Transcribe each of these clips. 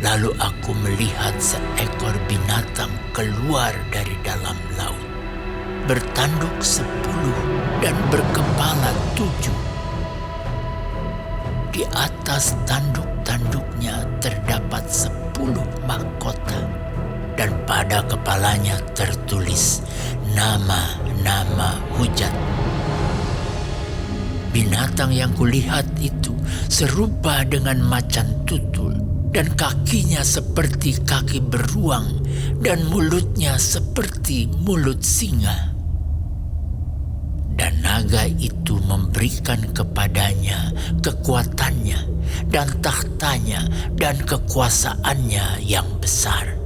Lalu aku melihat seekor binatang keluar dari dalam laut, bertanduk 10 dan berkepala 7. Di atas tanduk-tanduknya terdapat 10 mahkota, dan pada kepalanya tertulis nama-nama hujat. Binatang yang kulihat itu serupa dengan macan tutul, dan kakinya seperti kaki beruang, dan mulutnya seperti mulut singa. Dan naga itu memberikan kepadanya kekuatannya dan tahtanya dan kekuasaannya yang besar.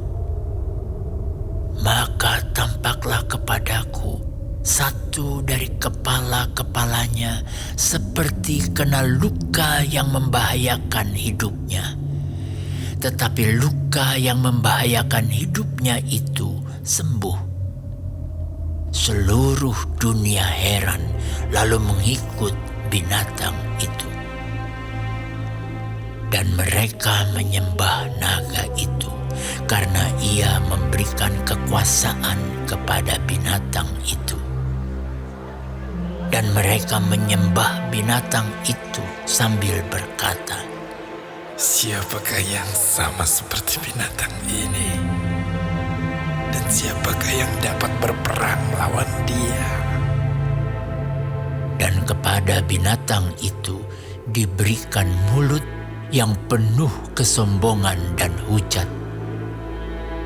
Maka tampaklah kepadaku satu dari kepala-kepalanya seperti kena luka yang membahayakan hidupnya. Tetapi luka yang membahayakan hidupnya itu sembuh. Seluruh dunia heran lalu mengikut binatang itu. Dan mereka menyembah naga itu karena ia memberikan kekuasaan kepada binatang itu. Dan mereka menyembah binatang itu sambil berkata, "Siapakah yang sama seperti binatang ini? Dan siapakah yang dapat berperang melawan dia?" Dan kepada binatang itu diberikan mulut yang penuh kesombongan dan hujat.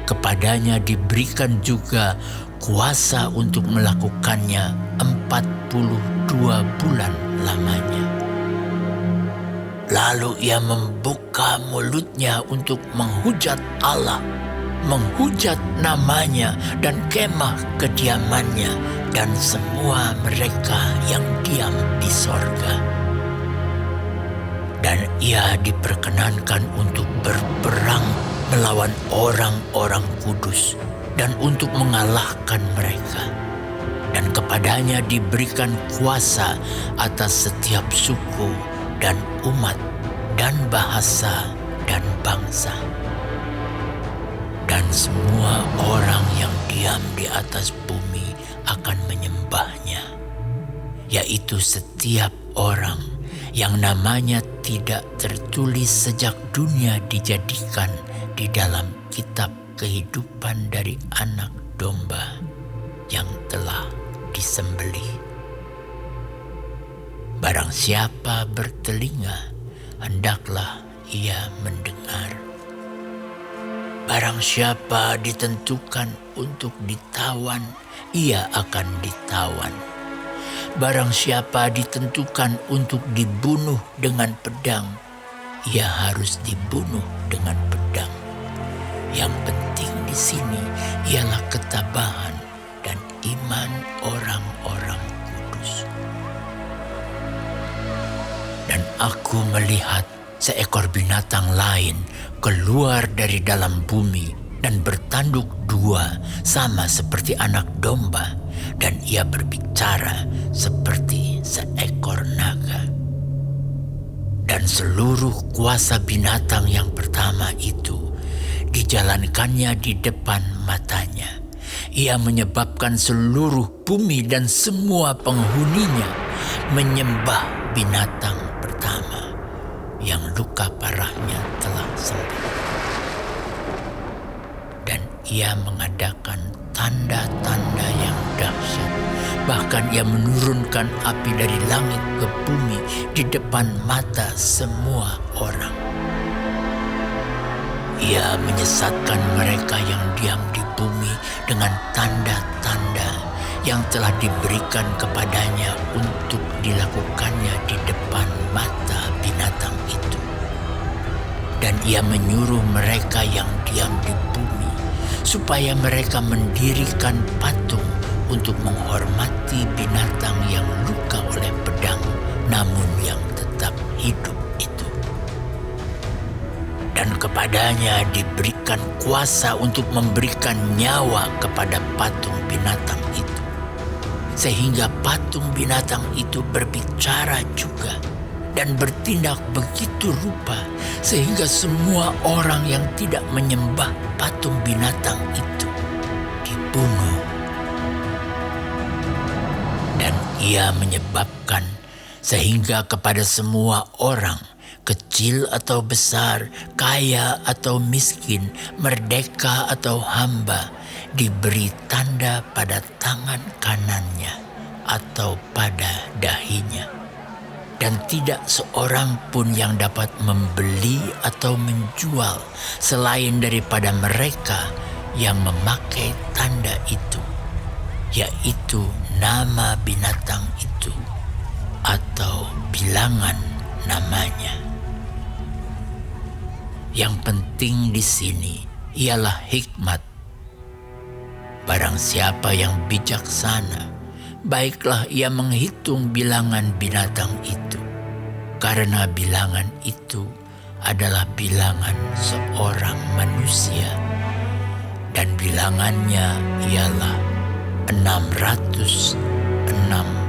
Kepadanya diberikan juga kuasa untuk melakukannya 42 bulan lamanya. Lalu ia membuka mulutnya untuk menghujat Allah, menghujat namanya dan kemah kediamannya dan semua mereka yang diam di sorga. Dan ia diperkenankan untuk berperang melawan orang-orang kudus dan untuk mengalahkan mereka. Dan kepadanya diberikan kuasa atas setiap suku dan umat dan bahasa dan bangsa. Dan semua orang yang diam di atas bumi akan menyembahnya, yaitu setiap orang yang namanya tidak tertulis sejak dunia dijadikan di dalam kitab kehidupan dari Anak Domba yang telah disembelih. Barang siapa bertelinga, hendaklah ia mendengar. Barang siapa ditentukan untuk ditawan, ia akan ditawan. Barang siapa ditentukan untuk dibunuh dengan pedang, ia harus dibunuh dengan pedang. Yang penting di sini ialah ketabahan dan iman orang-orang kudus. Dan aku melihat seekor binatang lain keluar dari dalam bumi dan bertanduk 2 sama seperti anak domba, dan ia berbicara seperti seekor naga. Dan seluruh kuasa binatang yang pertama itu dijalankannya di depan matanya. Ia menyebabkan seluruh bumi dan semua penghuninya menyembah binatang pertama yang luka parahnya telah sembuh. Dan ia mengadakan tanda-tanda yang dahsyat. Bahkan ia menurunkan api dari langit ke bumi di depan mata semua orang. Ia menyesatkan mereka yang diam di bumi dengan tanda-tanda yang telah diberikan kepadanya untuk dilakukannya di depan mata binatang itu. Dan ia menyuruh mereka yang diam di bumi supaya mereka mendirikan patung untuk menghormati binatang yang luka oleh pedang, namun yang tetap hidup itu. Dan kepadanya diberikan kuasa untuk memberikan nyawa kepada patung binatang itu, sehingga patung binatang itu berbicara juga, dan bertindak begitu rupa sehingga semua orang yang tidak menyembah patung binatang itu dibunuh. Dan ia menyebabkan sehingga kepada semua orang, kecil atau besar, kaya atau miskin, merdeka atau hamba, diberi tanda pada tangan kanannya atau pada dahinya. Dan tidak seorang pun yang dapat membeli atau menjual selain daripada mereka yang memakai tanda itu, yaitu nama binatang itu atau bilangan namanya. Yang penting di sini ialah hikmat. Barang siapa yang bijaksana, baiklah ia menghitung bilangan binatang itu, karena bilangan itu adalah bilangan seorang manusia, dan bilangannya ialah 666.